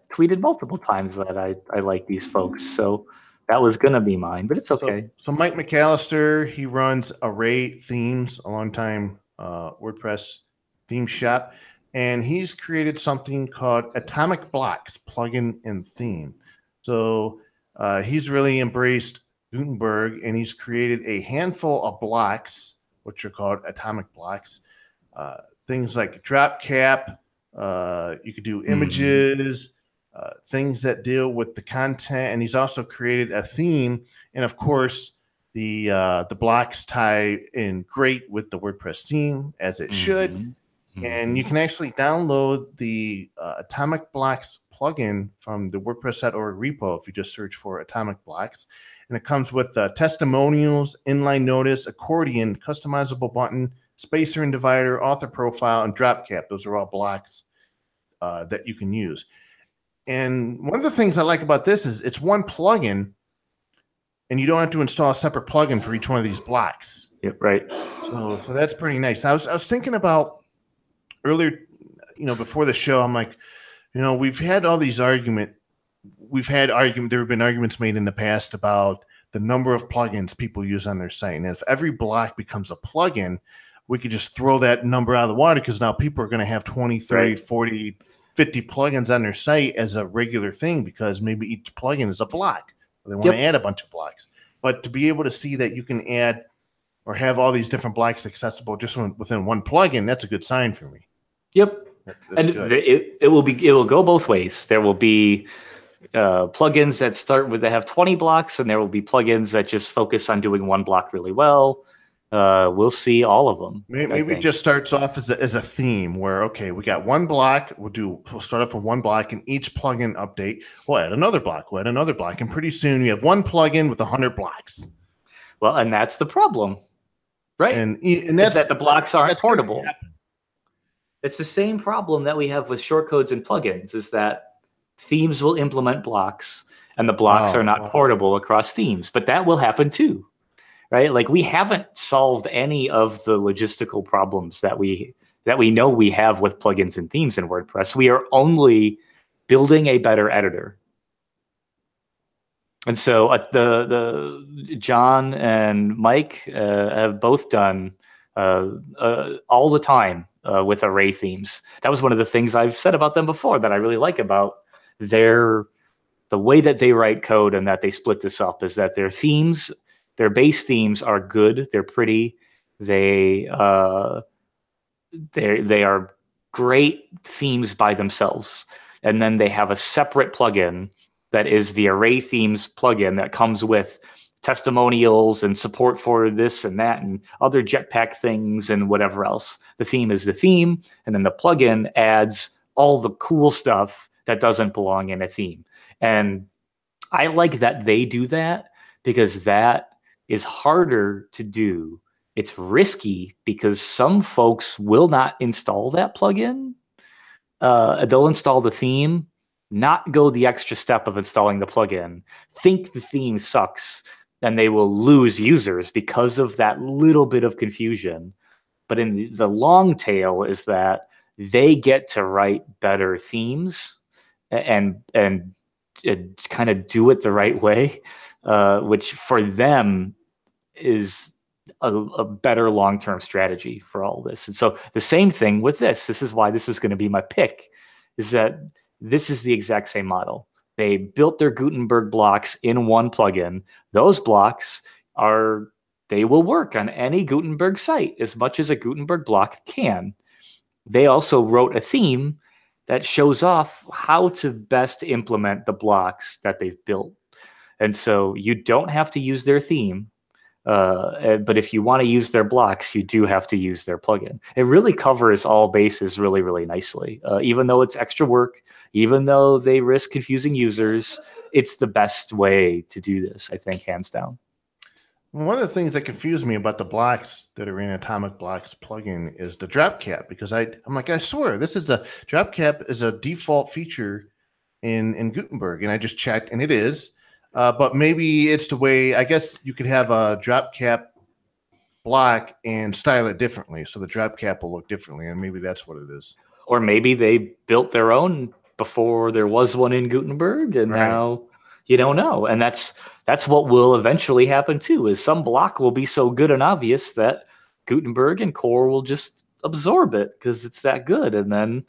tweeted multiple times that I like these folks, so that was gonna be mine, but it's okay. So Mike McAllister, he runs Array Themes, a long time WordPress theme shop, and he's created something called Atomic Blocks plugin and theme. So he's really embraced Gutenberg, and he's created a handful of blocks, which are called atomic blocks. Things like drop cap. You could do images, things that deal with the content, and he's also created a theme. And of course, the blocks tie in great with the WordPress theme, as it should. And you can actually download the Atomic Blocks plugin from the WordPress.org repo if you just search for Atomic Blocks. And it comes with testimonials, inline notice, accordion, customizable button, spacer and divider, author profile, and drop cap. Those are all blocks that you can use. And one of the things I like about this is it's one plugin, and you don't have to install a separate plugin for each one of these blocks. Yep, right. So that's pretty nice. I was thinking about earlier, before the show, I'm like, we've had all these arguments. There have been arguments made in the past about the number of plugins people use on their site. And if every block becomes a plugin, we could just throw that number out of the water, because now people are going to have 20, 30, 40, 50 plugins on their site as a regular thing, because maybe each plugin is a block. They want to add a bunch of blocks. But to be able to see that you can add or have all these different blocks accessible just within one plugin, that's a good sign for me. Yep. And it will go both ways. There will be plugins that have 20 blocks, and there will be plugins that just focus on doing one block really well. We'll see all of them. Maybe it just starts off as a theme where, okay, we got one block. We'll start off with one block, and each plugin update, we'll add another block. We'll add another block, and pretty soon we have one plugin with 100 blocks. Well, and that's the problem, right? And that's that the blocks aren't portable. It's the same problem that we have with shortcodes and plugins, is that themes will implement blocks, and the blocks are not portable across themes. But that will happen too, right? Like, we haven't solved any of the logistical problems that we know we have with plugins and themes in WordPress. We are only building a better editor. And so the John and Mike have both done all the time with array themes. That was one of the things I've said about them before that I really like about the way that they write code, and that they split this up, is that their themes, their base themes, are good. They're pretty. They are great themes by themselves. And then they have a separate plugin that is the array themes plugin that comes with testimonials and support for this and that and other Jetpack things and whatever else. The theme is the theme, and then the plugin adds all the cool stuff that doesn't belong in a theme. And I like that they do that, because that is harder to do. It's risky because some folks will not install that plugin. They'll install the theme, not go the extra step of installing the plugin, think the theme sucks, and they will lose users because of that little bit of confusion. But in the long tail is that they get to write better themes and kind of do it the right way, which for them is a better long-term strategy for all this. And so the same thing with this. This is why this is going to be my pick, is that this is the exact same model. They built their Gutenberg blocks in one plugin. Those blocks they will work on any Gutenberg site as much as a Gutenberg block can. They also wrote a theme that shows off how to best implement the blocks that they've built. And so you don't have to use their theme. But if you want to use their blocks, you do have to use their plugin. It really covers all bases really, really nicely. Even though it's extra work, even though they risk confusing users, it's the best way to do this, I think, hands down. One of the things that confused me about the blocks that are in Atomic Blocks plugin is the drop cap, because I'm like, I swear this is a drop cap is a default feature in Gutenberg, and I just checked, and it is. But maybe it's the way, I guess you could have a drop cap block and style it differently. So the drop cap will look differently, and maybe that's what it is. Or maybe they built their own before there was one in Gutenberg, and now you don't know. And that's what will eventually happen too, is some block will be so good and obvious that Gutenberg and Core will just absorb it because it's that good. And then,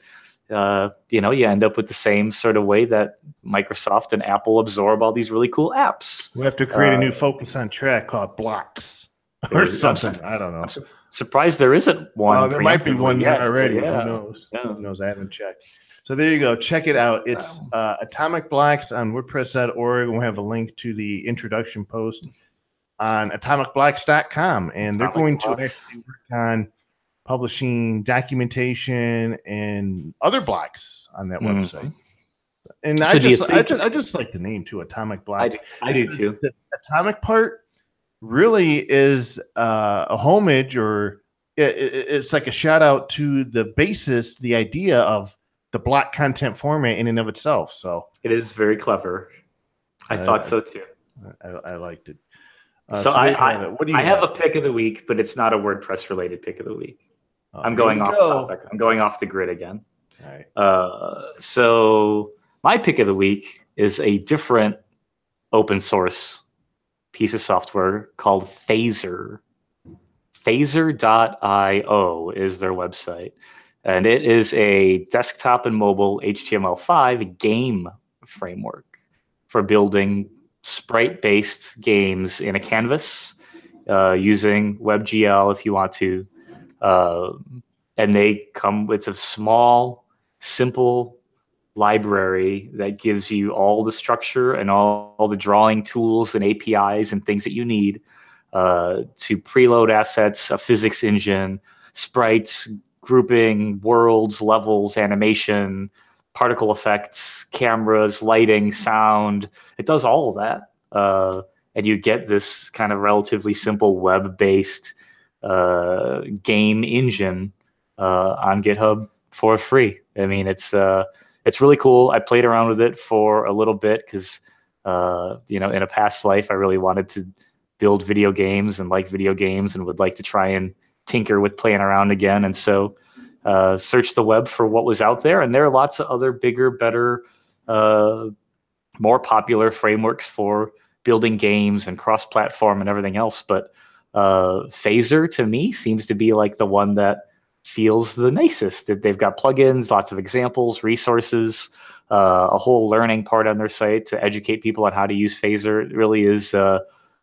you end up with the same sort of way that Microsoft and Apple absorb all these really cool apps. We have to create a new focus on track called blocks or something. I don't know. I'm surprised there isn't one. There might be one yet, already. Yeah. Who knows? Yeah. Who knows? I haven't checked. So there you go. Check it out. It's Atomic Blocks on WordPress.org. We'll have a link to the introduction post on atomicblocks.com. And they're going to actually work on publishing documentation and other blocks on that website. And so I just like the name too, Atomic Blocks. I do too. The atomic part really is a homage, or it's like a shout out to the basis, the idea of the block content format in and of itself. So it is very clever. I thought so too. I liked it. So I have a pick of the week, but it's not a WordPress related pick of the week. I'm going off topic. I'm going off the grid again. All right. So my pick of the week is a different open source piece of software called Phaser. Phaser.io is their website. And it is a desktop and mobile HTML5 game framework for building sprite-based games in a canvas using WebGL if you want to. And it's a small, simple library that gives you all the structure and all the drawing tools and APIs and things that you need to preload assets, a physics engine, sprites, grouping, worlds, levels, animation, particle effects, cameras, lighting, sound. It does all of that. And you get this kind of relatively simple web-based game engine on GitHub for free. I mean, it's really cool. I played around with it for a little bit because, in a past life, I really wanted to build video games and like video games and would like to try and tinker with playing around again. And so searched the web for what was out there. And there are lots of other bigger, better, more popular frameworks for building games and cross-platform and everything else. But Phaser, to me, seems to be like the one that feels the nicest. They've got plugins, lots of examples, resources, a whole learning part on their site to educate people on how to use Phaser. It really is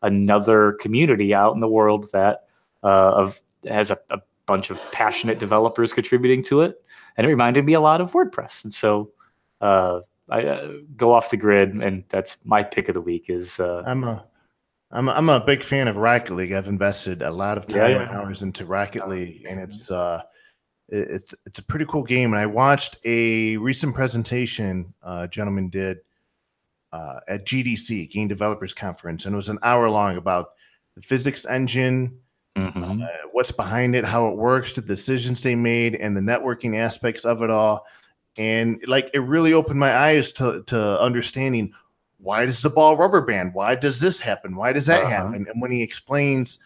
another community out in the world that has a bunch of passionate developers contributing to it. And it reminded me a lot of WordPress. And so I go off the grid, and that's my pick of the week. Is I'm a big fan of Rocket League. I've invested a lot of time and hours into Rocket League, and it's a pretty cool game. And I watched a recent presentation a gentleman did at GDC, Game Developers Conference, and it was an hour long about the physics engine, what's behind it, how it works, the decisions they made, and the networking aspects of it all. And it really opened my eyes to understanding, why does the ball rubber band? Why does this happen? Why does that happen? And when he explains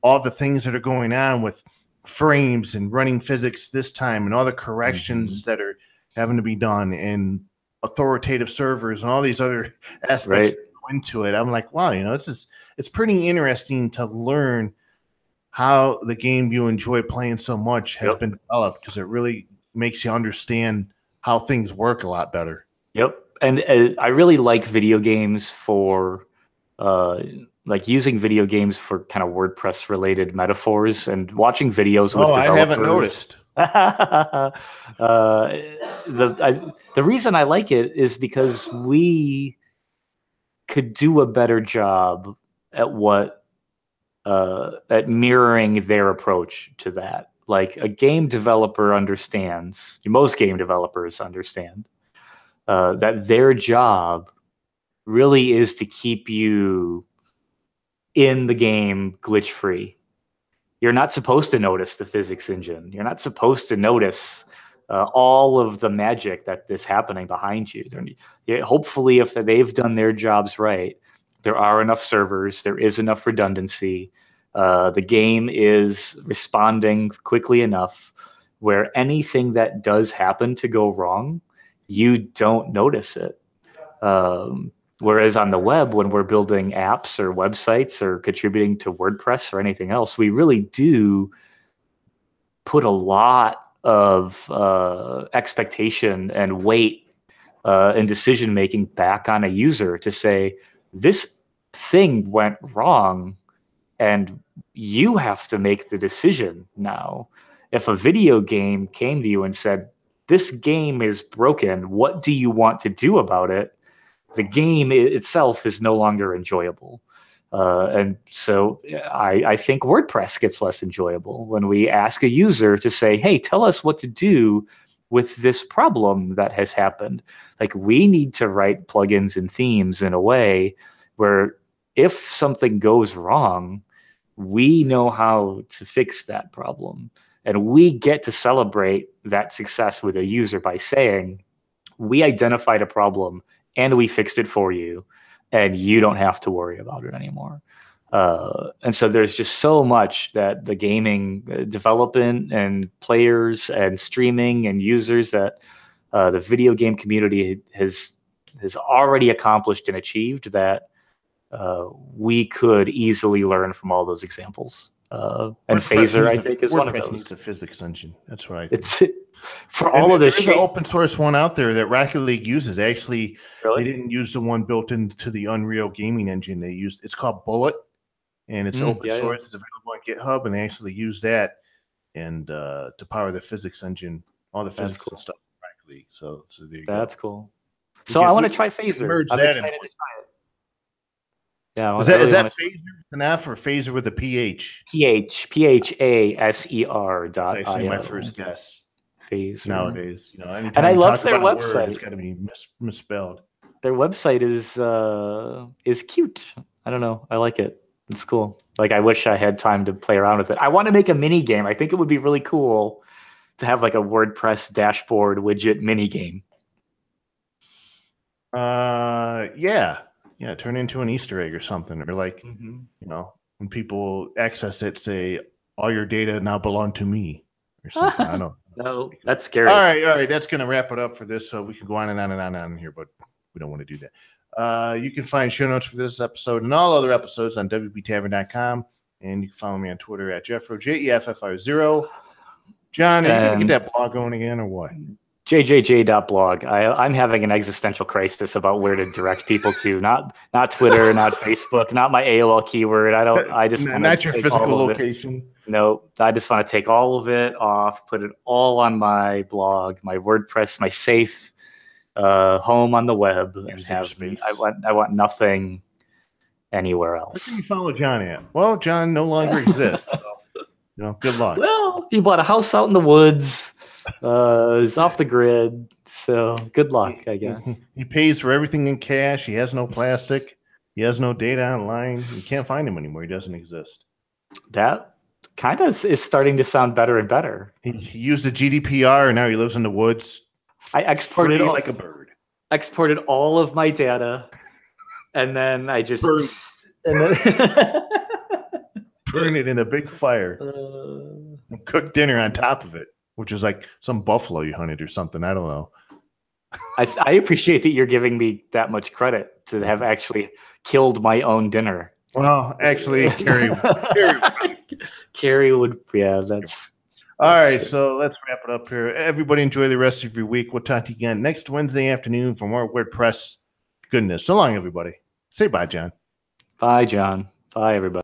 all the things that are going on with frames and running physics this time and all the corrections that are having to be done and authoritative servers and all these other aspects that go into it, I'm like, wow, it's pretty interesting to learn how the game you enjoy playing so much has been developed, because it really makes you understand how things work a lot better. Yep. And I really like video games for using video games for kind of WordPress related metaphors and watching videos with developers. I haven't noticed. The reason I like it is because we could do a better job at mirroring their approach to that. Like, a game developer understands, most game developers understand, that their job really is to keep you in the game glitch free. You're not supposed to notice the physics engine. You're not supposed to notice all of the magic that is happening behind you. Hopefully, if they've done their jobs right, there are enough servers, there is enough redundancy, the game is responding quickly enough where anything that does happen to go wrong, you don't notice it. Whereas on the web, when we're building apps or websites or contributing to WordPress or anything else, we really do put a lot of expectation and weight and decision making back on a user to say, this thing went wrong and you have to make the decision now. If a video game came to you and said, this game is broken, what do you want to do about it? The game itself is no longer enjoyable. And so I think WordPress gets less enjoyable when we ask a user to say, hey, tell us what to do with this problem that has happened. Like, we need to write plugins and themes in a way where if something goes wrong, we know how to fix that problem. And we get to celebrate that success with a user by saying, we identified a problem and we fixed it for you, and you don't have to worry about it anymore. And so there's just so much that the gaming development and players and streaming and users that the video game community has already accomplished and achieved that we could easily learn from all those examples. And Phaser, I think, is one of those. WordPress needs a physics engine. That's what I think. It's for all of this. There's an open source one out there that Rocket League uses. Actually, really? They didn't use the one built into the Unreal gaming engine. They used, it's called Bullet, and it's open source. Yeah. It's available on GitHub, and they actually use that and to power the physics engine, all the physics and stuff in Rocket League. So there you go. That's cool. So I want to try Phaser. I'm excited to try it. Yeah, is that Phaser with an F or Phaser with a PH? PHASER.io. That's actually my first guess. Phaser nowadays, and I love their website. It's got to be misspelled. Their website is cute. I don't know. I like it. It's cool. Like, I wish I had time to play around with it. I want to make a mini game. I think it would be really cool to have like a WordPress dashboard widget mini game. Yeah, turn into an Easter egg or something, or like, when people access it, say, all your data now belong to me, or something. I don't know. No, that's scary. All right. That's going to wrap it up for this. So we can go on and on and on and on here, but we don't want to do that. You can find show notes for this episode and all other episodes on wbtavern.com, and you can follow me on Twitter at Jeffro, JEFFR0. John, are you going to get that blog going again, or what? jjj.blog. I'm having an existential crisis about where to direct people to. Not Twitter, not Facebook, not my AOL keyword. I just want not your physical location. No, I just want to take all of it off, put it all on my blog, my WordPress, my safe home on the web, and have space. I want nothing anywhere else. Where can you follow John at? Well, John no longer exists. So, good luck. Well, he bought a house out in the woods. He's off the grid, so good luck, I guess. He pays for everything in cash. He has no plastic. He has no data online. You can't find him anymore. He doesn't exist. That kind of is starting to sound better and better. He used the GDPR, and now he lives in the woods. I exported like a bird. Exported all of my data, and then I just burn it in a big fire. Cook dinner on top of it, which is like some buffalo you hunted or something. I don't know. I appreciate that you're giving me that much credit to have actually killed my own dinner. Well, actually, Carrie would, yeah, that's all right. True. So let's wrap it up here. Everybody enjoy the rest of your week. We'll talk to you again next Wednesday afternoon for more WordPress goodness. So long, everybody. Say bye, John. Bye, John. Bye, everybody.